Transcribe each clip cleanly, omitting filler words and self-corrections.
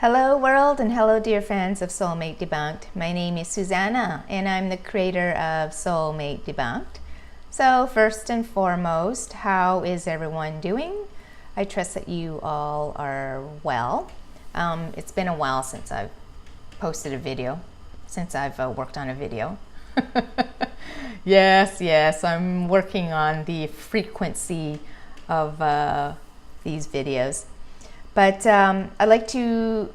Hello world and hello dear fans of Mate Debunked. My name is Susanna and I'm the creator of Mate Debunked. So first and foremost, how is everyone doing? I trust that you all are well. It's been a while since I've posted a video, since I've worked on a video. Yes, I'm working on the frequency of these videos. But I'd like to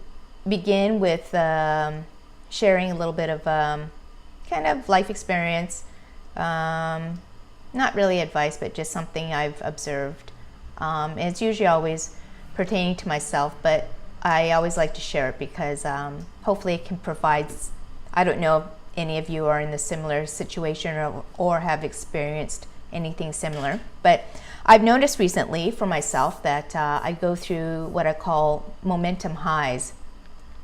begin with sharing a little bit of kind of life experience, not really advice, but just something I've observed. And it's usually always pertaining to myself, but I always like to share it because hopefully it can provide, I don't know if any of you are in the similar situation or have experienced anything similar, but I've noticed recently for myself that I go through what I call momentum highs.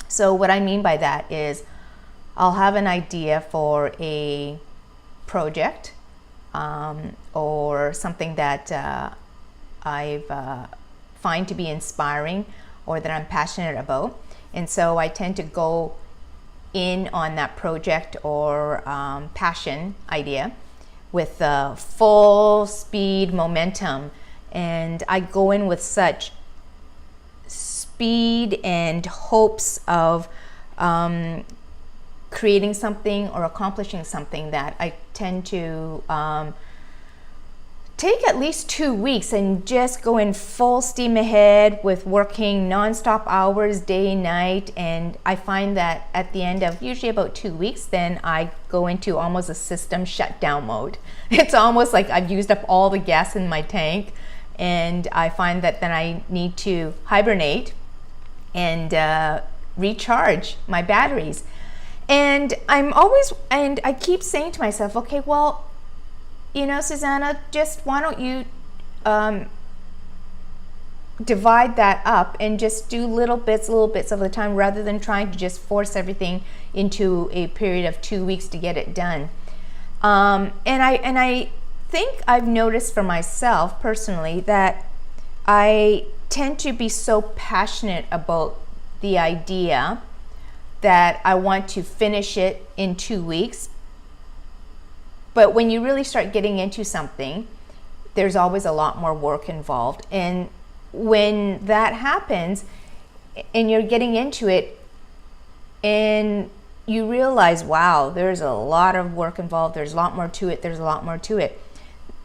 So what I mean by that is I'll have an idea for a project or something that I find to be inspiring or that I'm passionate about, and so I tend to go in on that project or passion idea with full speed momentum, and I go in with such speed and hopes of creating something or accomplishing something that I tend to take at least 2 weeks and just go in full steam ahead with working non-stop hours, day and night. And I find that at the end of usually about 2 weeks, then I go into almost a system shutdown mode. It's almost like I've used up all the gas in my tank, and I find that then I need to hibernate and recharge my batteries. And I keep saying to myself, okay, well, you know, Susanna, just why don't you divide that up and just do little bits of the time rather than trying to just force everything into a period of 2 weeks to get it done. And I think I've noticed for myself personally that I tend to be so passionate about the idea that I want to finish it in 2 weeks. But when you really start getting into something, there's always a lot more work involved. And when that happens and you're getting into it and you realize, wow, there's a lot of work involved, there's a lot more to it,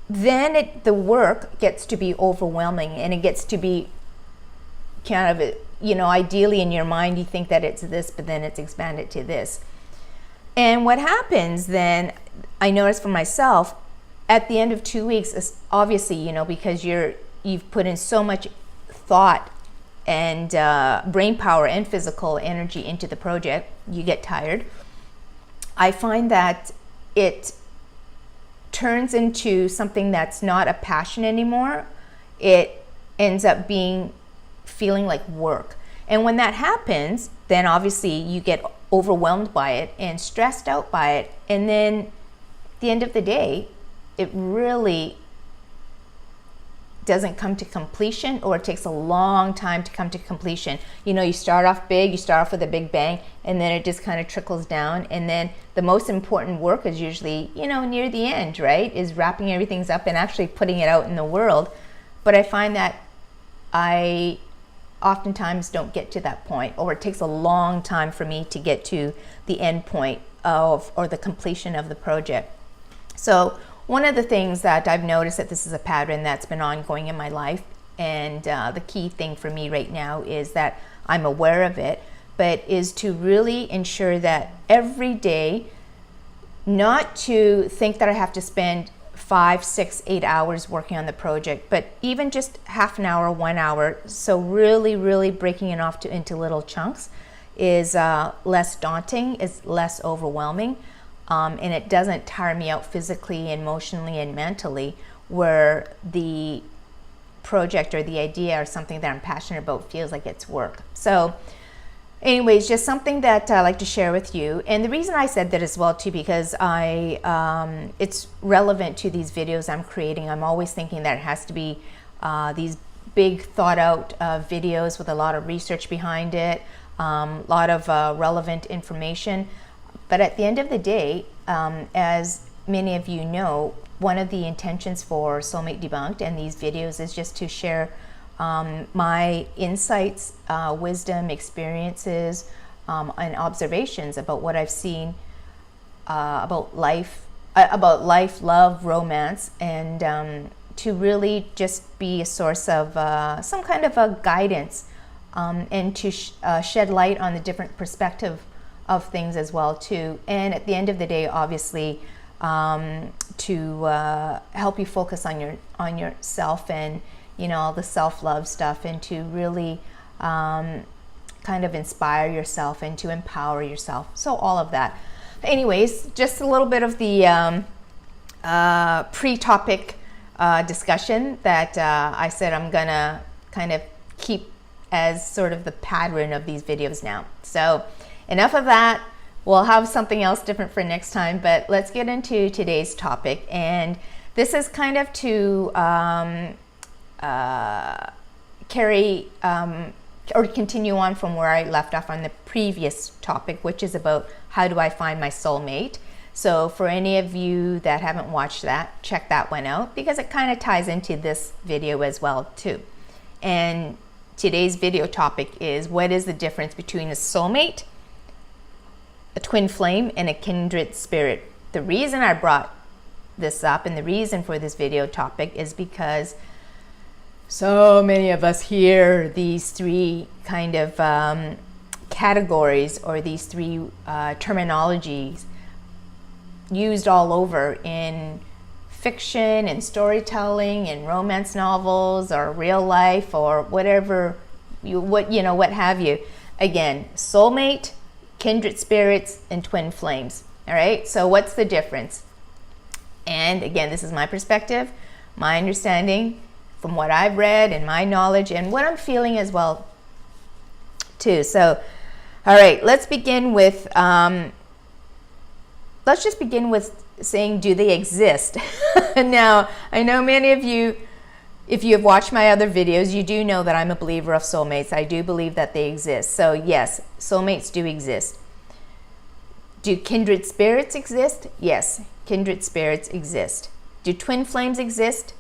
then the work gets to be overwhelming, and it gets to be kind of, you know, ideally in your mind you think that it's this, but then it's expanded to this. And what happens then, I notice for myself, at the end of 2 weeks, is obviously, you know, because you've put in so much thought and brain power and physical energy into the project, you get tired. I find that it turns into something that's not a passion anymore. It ends up feeling like work. And when that happens, then obviously you get overwhelmed by it and stressed out by it, and then at the end of the day it really doesn't come to completion, or it takes a long time to come to completion. You know, you start off big, you start off with a big bang, and then it just kind of trickles down, and then the most important work is usually, you know, near the end, right, is wrapping everything up and actually putting it out in the world. But I find that I oftentimes don't get to that point, or it takes a long time for me to get to the end point or the completion of the project. So one of the things that I've noticed that this is a pattern that's been ongoing in my life, and the key thing for me right now is that I'm aware of it, but is to really ensure that every day, not to think that I have to spend 5, 6, 8 hours working on the project, but even just half an hour, 1 hour. So really breaking it off into little chunks is less daunting, is less overwhelming, and it doesn't tire me out physically, emotionally, and mentally, where the project or the idea or something that I'm passionate about feels like it's work. So anyways, just something that I like to share with you. And the reason I said that as well too, because it's relevant to these videos I'm creating. I'm always thinking that it has to be these big thought out videos with a lot of research behind it. a lot of relevant information. But at the end of the day, as many of you know, one of the intentions for Soulmate Debunked and these videos is just to share my insights, wisdom, experiences, and observations about what I've seen about life, love, romance, and to really just be a source of some kind of a guidance, and to shed light on the different perspective of things as well too. And at the end of the day, obviously, to help you focus on yourself and all the self-love stuff, and to really kind of inspire yourself and to empower yourself. So all of that. Anyways, just a little bit of the pre-topic discussion that I said I'm gonna kind of keep as sort of the pattern of these videos now. So enough of that. We'll have something else different for next time, but let's get into today's topic. And this is kind of to carry or continue on from where I left off on the previous topic, which is about how do I find my soulmate. So for any of you that haven't watched that, check that one out, because it kind of ties into this video as well too. And today's video topic is, what is the difference between a soulmate, a twin flame, and a kindred spirit? The reason I brought this up and the reason for this video topic is because so many of us hear these three kind of categories, or these three terminologies used all over in fiction and storytelling and romance novels or real life or whatever, what have you. Again, soulmate, kindred spirits, and twin flames. All right, so what's the difference? And again, this is my perspective, my understanding from what I've read and my knowledge and what I'm feeling as well too. So all right, let's begin with let's just begin with saying, do they exist? Now, I know many of you, if you have watched my other videos, you do know that I'm a believer of soulmates. I do believe that they exist. So yes, soulmates do exist. Do kindred spirits exist? Yes, kindred spirits exist. Do twin flames exist?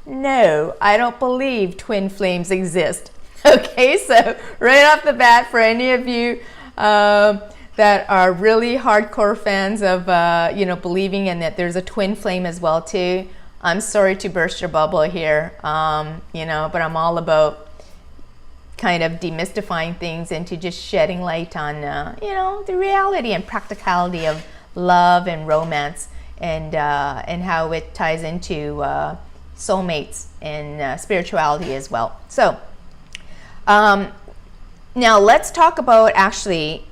No, I don't believe twin flames exist. Okay, so right off the bat, for any of you that are really hardcore fans of believing in that there's a twin flame as well too, I'm sorry to burst your bubble here, but I'm all about kind of demystifying things and to just shedding light on the reality and practicality of love and romance, and how it ties into soulmates and spirituality as well. So now let's talk about actually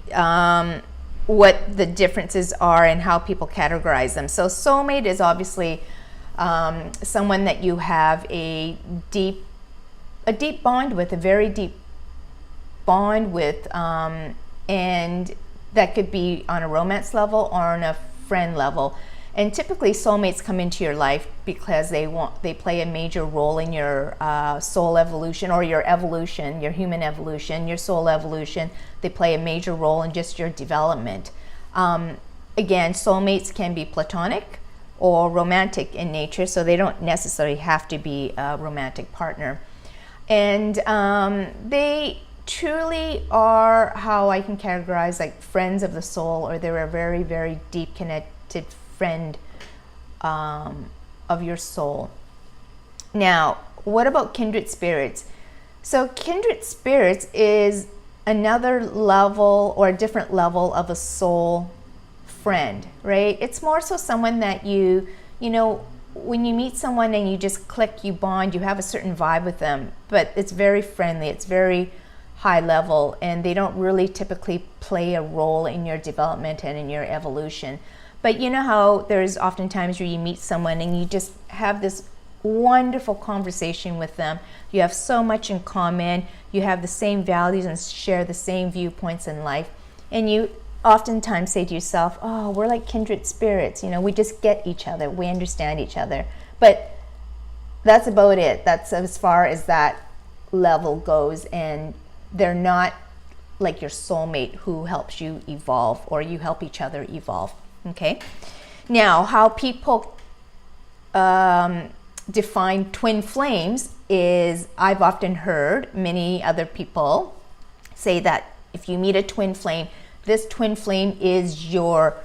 what the differences are and how people categorize them. So soulmate is obviously someone that you have a deep bond with, a very deep bond with, and that could be on a romance level or on a friend level. And typically soulmates come into your life because they play a major role in your soul evolution, or your evolution, your human evolution, your soul evolution. They play a major role in just your development. Again, soulmates can be platonic or romantic in nature, so they don't necessarily have to be a romantic partner. And they truly are how I can categorize, like, friends of the soul, or they're a very, very deep connected friend of your soul. Now, what about kindred spirits? So kindred spirits is another level or a different level of a soul friend, right? It's more so someone that you know, when you meet someone and you just click, you bond, you have a certain vibe with them, but it's very friendly, it's very high level, and they don't really typically play a role in your development and in your evolution. But you know how there's often times where you meet someone and you just have this wonderful conversation with them. You have so much in common. You have the same values and share the same viewpoints in life. And you oftentimes say to yourself, oh, we're like kindred spirits. We just get each other. We understand each other. But that's about it. That's as far as that level goes. And they're not like your soulmate who helps you evolve, or you help each other evolve. Okay. Now, how people define twin flames is, I've often heard many other people say that if you meet a twin flame, this twin flame is your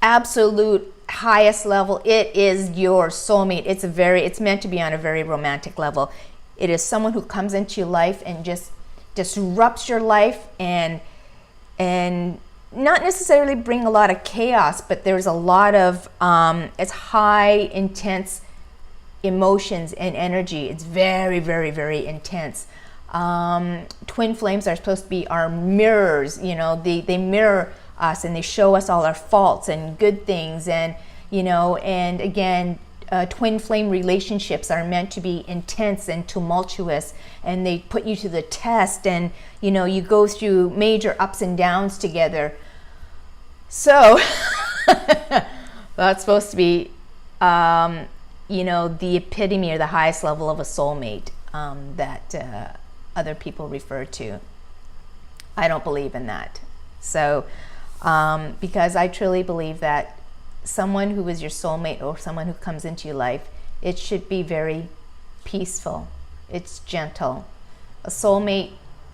absolute highest level. It is your soulmate. It's meant to be on a very romantic level. It is someone who comes into your life and just disrupts your life and not necessarily bring a lot of chaos, but there's a lot of it's high intense emotions and energy. It's very, very, very intense. Twin flames are supposed to be our mirrors. You know, they mirror us and they show us all our faults and good things. And you know, and again, twin flame relationships are meant to be intense and tumultuous, and they put you to the test, and you know, you go through major ups and downs together. So that's supposed to be you know, the epitome or the highest level of a soulmate that other people refer to. I don't believe in that. So because I truly believe that someone who is your soulmate, or someone who comes into your life, it should be very peaceful. It's gentle. A soulmate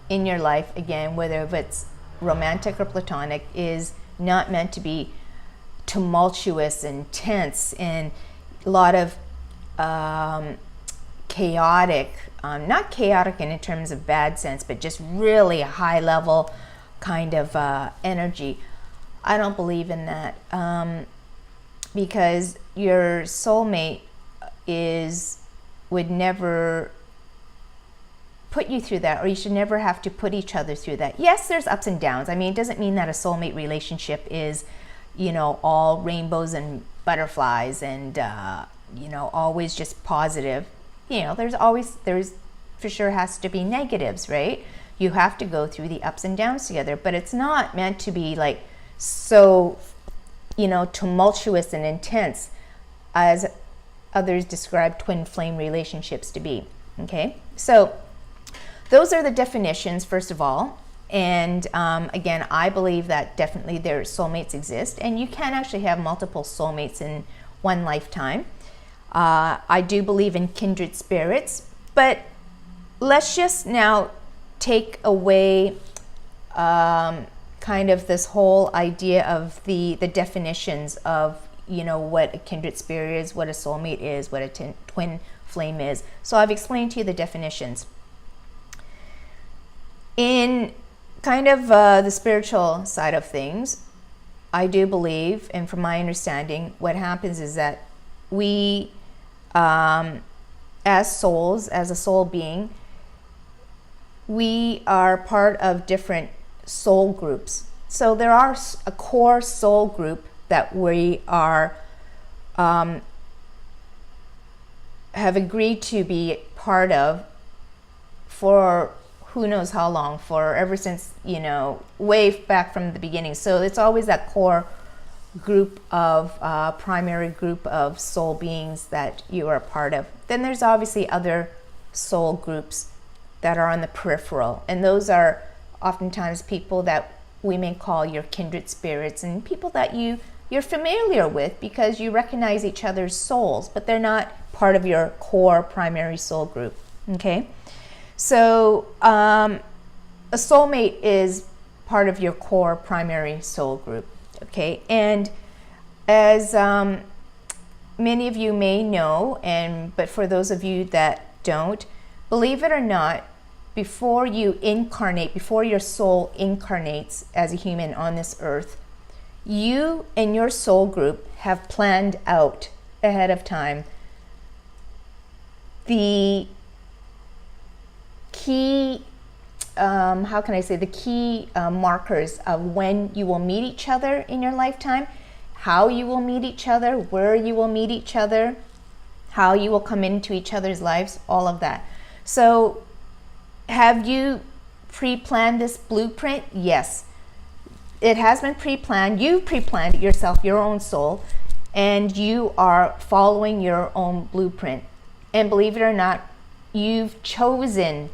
in your life, again, whether it's romantic or platonic, is not meant to be tumultuous and tense and a lot of chaotic, not chaotic in terms of bad sense, but just really a high level kind of energy. I don't believe in that. Because your soulmate would never put you through that, or you should never have to put each other through that. Yes, there's ups and downs. I mean, it doesn't mean that a soulmate relationship is, you know, all rainbows and butterflies and, you know, always just positive. You know, there's for sure has to be negatives, right? You have to go through the ups and downs together, but it's not meant to be like so, you know, tumultuous and intense as others describe twin flame relationships to be. Okay, so those are the definitions, first of all. And again, I believe that definitely their soulmates exist, and you can actually have multiple soulmates in one lifetime. I do believe in kindred spirits, but let's just now take away kind of this whole idea of the definitions of, you know, what a kindred spirit is, what a soulmate is, what a twin flame is. So I've explained to you the definitions. In kind of the spiritual side of things, I do believe, and from my understanding, what happens is that we, as souls, as a soul being, we are part of different soul groups. So there are a core soul group that we are have agreed to be part of for who knows how long, for ever since, you know, way back from the beginning. So it's always that core group of primary group of soul beings that you are a part of. Then there's obviously other soul groups that are on the peripheral, and those are oftentimes people that we may call your kindred spirits, and people that you're familiar with because you recognize each other's souls, but they're not part of your core primary soul group. Okay, so a soulmate is part of your core primary soul group. Okay, and as many of you may know, but for those of you that don't, believe it or not, before you incarnate, before your soul incarnates as a human on this earth, you and your soul group have planned out ahead of time the key, how can I say, the key markers of when you will meet each other in your lifetime, how you will meet each other, where you will meet each other, how you will come into each other's lives, all of that. So have you pre-planned this blueprint? Yes, it has been pre-planned. You pre-planned it yourself, your own soul, and you are following your own blueprint. And believe it or not, you've chosen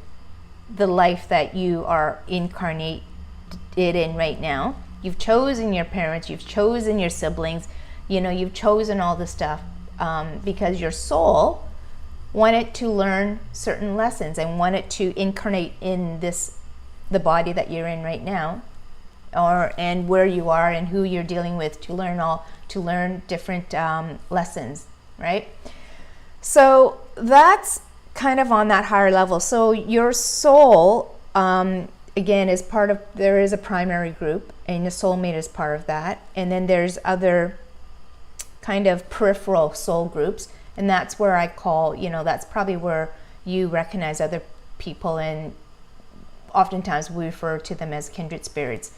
the life that you are incarnated in right now. You've chosen your parents, you've chosen your siblings, you've chosen all the stuff because your soul wanted to learn certain lessons and wanted to incarnate in the body that you're in right now, and where you are and who you're dealing with, to learn different lessons, right? So that's kind of on that higher level. So your soul, again, there is a primary group, and the soulmate is part of that. And then there's other kind of peripheral soul groups, and that's where I call, that's probably where you recognize other people, and oftentimes we refer to them as kindred spirits.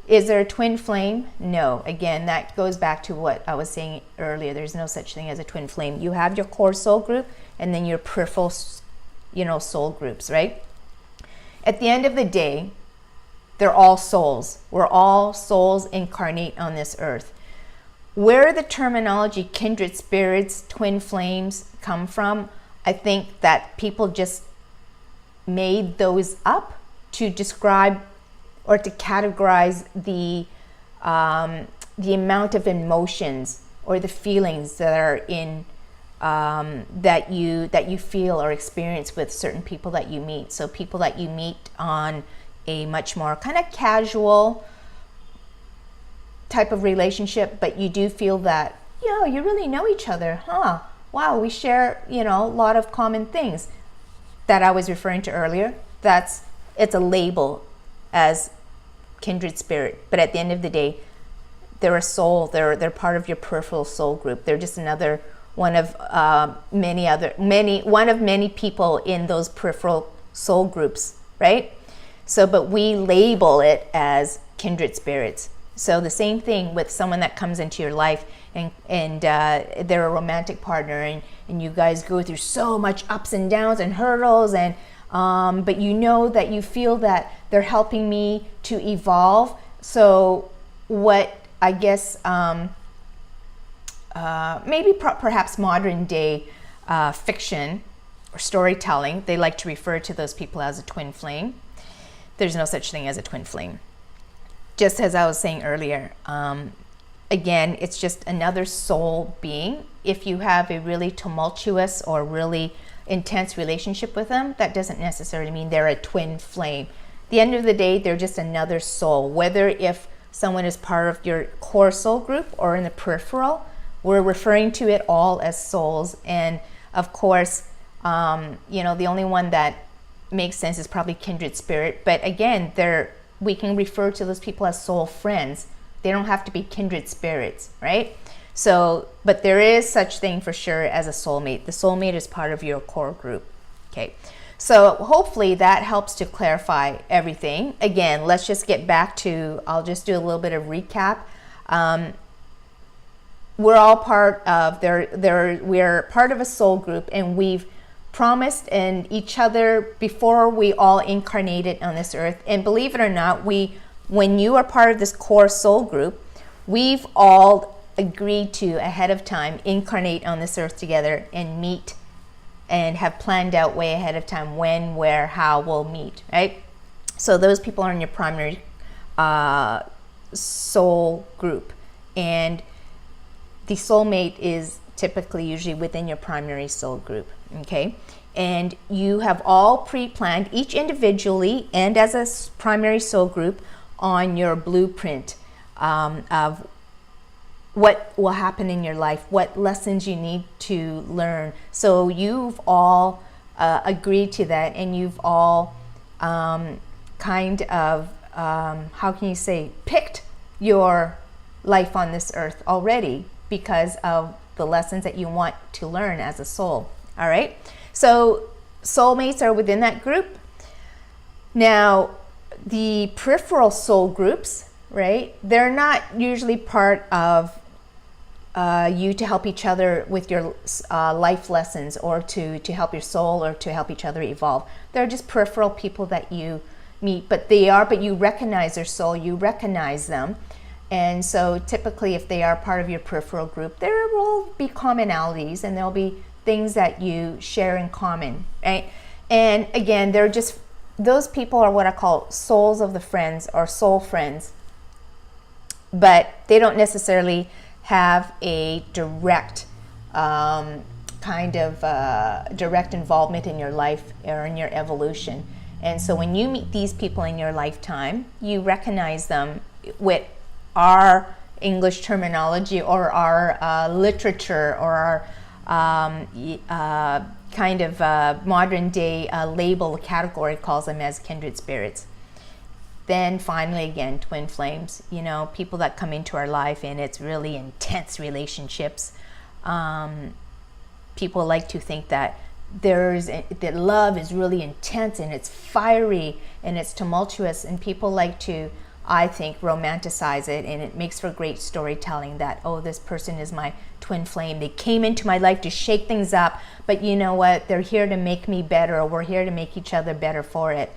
Is there a twin flame? No. Again, that goes back to what I was saying earlier. There's no such thing as a twin flame. You have your core soul group and then your peripheral, soul groups, right? At the end of the day, they're all souls. We're all souls incarnate on this earth. Where the terminology kindred spirits, twin flames come from, I think that people just made those up to describe or to categorize the amount of emotions or the feelings that are in that you feel or experience with certain people that you meet. So people that you meet on a much more kind of casual type of relationship, but you do feel that, you really know each other, huh? Wow, we share, a lot of common things that I was referring to earlier. It's a label as kindred spirit, but at the end of the day, they're a soul. They're part of your peripheral soul group. They're just another one of many people in those peripheral soul groups, right? So, but we label it as kindred spirits. So the same thing with someone that comes into your life and they're a romantic partner, and you guys go through so much ups and downs and hurdles, and but that you feel that they're helping me to evolve. So what I guess perhaps modern day fiction or storytelling, they like to refer to those people as a twin flame. There's no such thing as a twin flame. Just as I was saying earlier, again, it's just another soul being. If you have a really tumultuous or really intense relationship with them, that doesn't necessarily mean they're a twin flame. At the end of the day, they're just another soul. Whether if someone is part of your core soul group or in the peripheral, we're referring to it all as souls. And of course, the only one that makes sense is probably kindred spirit. But again, we can refer to those people as soul friends. They don't have to be kindred spirits, right? So, but there is such thing for sure as a soulmate. The soulmate is part of your core group. Okay, so hopefully that helps to clarify everything. Again, let's just get back to, I'll just do a little bit of recap. We're all part of, we're part of a soul group, and we've promised and each other before we all incarnated on this earth. And believe it or not, when you are part of this core soul group, we've all agreed to ahead of time incarnate on this earth together and meet, and have planned out way ahead of time when, where, how we'll meet, right? So those people are in your primary soul group, and the soulmate is typically usually within your primary soul group. Okay, and you have all pre-planned, each individually and as a primary soul group, on your blueprint of what will happen in your life, what lessons you need to learn. So you've all agreed to that, and you've all kind of, how can you say, picked your life on this earth already because of the lessons that you want to learn as a soul. All right, so soulmates are within that group. Now, the peripheral soul groups, right, they're not usually part of you to help each other with your life lessons, or to help your soul, or to help each other evolve. They're just peripheral people that you meet, but you recognize their soul, you recognize them. And so typically if they are part of your peripheral group, there will be commonalities, and there'll be things that you share in common, right? And again, they're just those people are what I call souls of the friends, or soul friends, but they don't necessarily have a direct direct involvement in your life or in your evolution. And so when you meet these people in your lifetime, you recognize them with our English terminology, or our literature, or our modern day label category calls them as kindred spirits. Then finally, again, twin flames, people that come into our life and it's really intense relationships. People like to think that that love is really intense and it's fiery and it's tumultuous, and people like to, I think, romanticize it, and it makes for great storytelling that, oh, this person is my twin flame. They came into my life to shake things up, but you know what? They're here to make me better, or we're here to make each other better for it.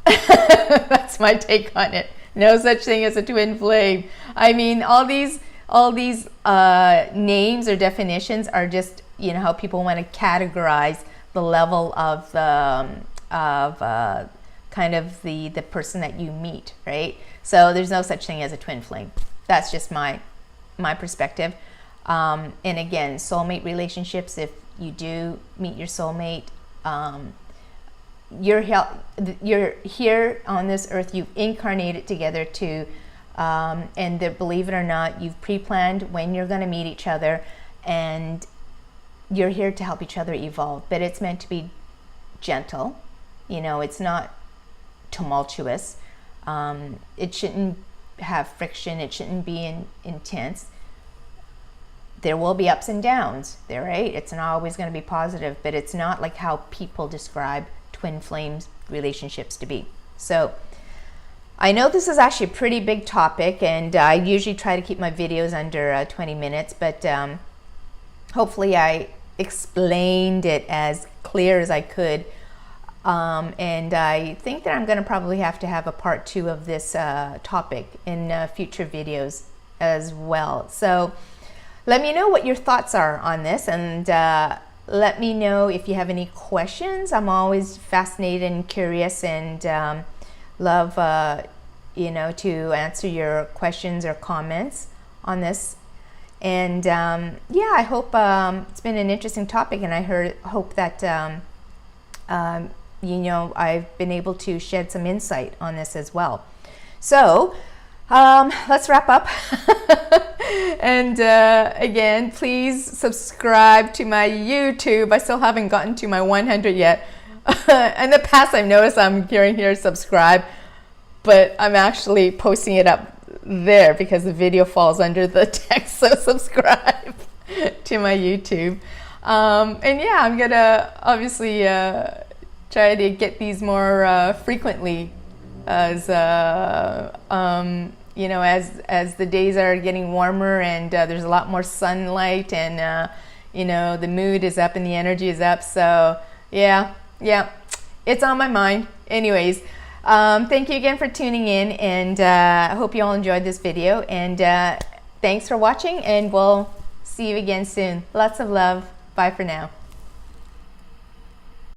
That's my take on it. No such thing as a twin flame. I mean, all these names or definitions are just, how people want to categorize the level of kind of the person that you meet, right? So there's no such thing as a twin flame. That's just my perspective. And again, soulmate relationships, if you do meet your soulmate, you're here on this earth, you've incarnated together to, and believe it or not, you've pre-planned when you're going to meet each other, and you're here to help each other evolve. But it's meant to be gentle, it's not tumultuous. It shouldn't have friction. It shouldn't be intense. There will be ups and downs there, right? It's not always going to be positive, but it's not like how people describe twin flames relationships to be. So I know this is actually a pretty big topic, and I usually try to keep my videos under 20 minutes, but hopefully I explained it as clear as I could. And I think that I'm going to probably have to have a part 2 of this topic in future videos as well. So let me know what your thoughts are on this, and let me know if you have any questions. I'm always fascinated and curious, and love to answer your questions or comments on this. And yeah, I hope it's been an interesting topic, and I hope that I've been able to shed some insight on this as well. So let's wrap up. And again, please subscribe to my YouTube. I still haven't gotten to my 100 yet. In the past, I've noticed I'm hearing here subscribe, but I'm actually posting it up there because the video falls under the text. So subscribe to my YouTube. And yeah, I'm gonna obviously try to get these more frequently as as the days are getting warmer, and there's a lot more sunlight, and the mood is up and the energy is up. So yeah, it's on my mind. Anyways, thank you again for tuning in, and I hope you all enjoyed this video, and thanks for watching, and we'll see you again soon. Lots of love. Bye for now.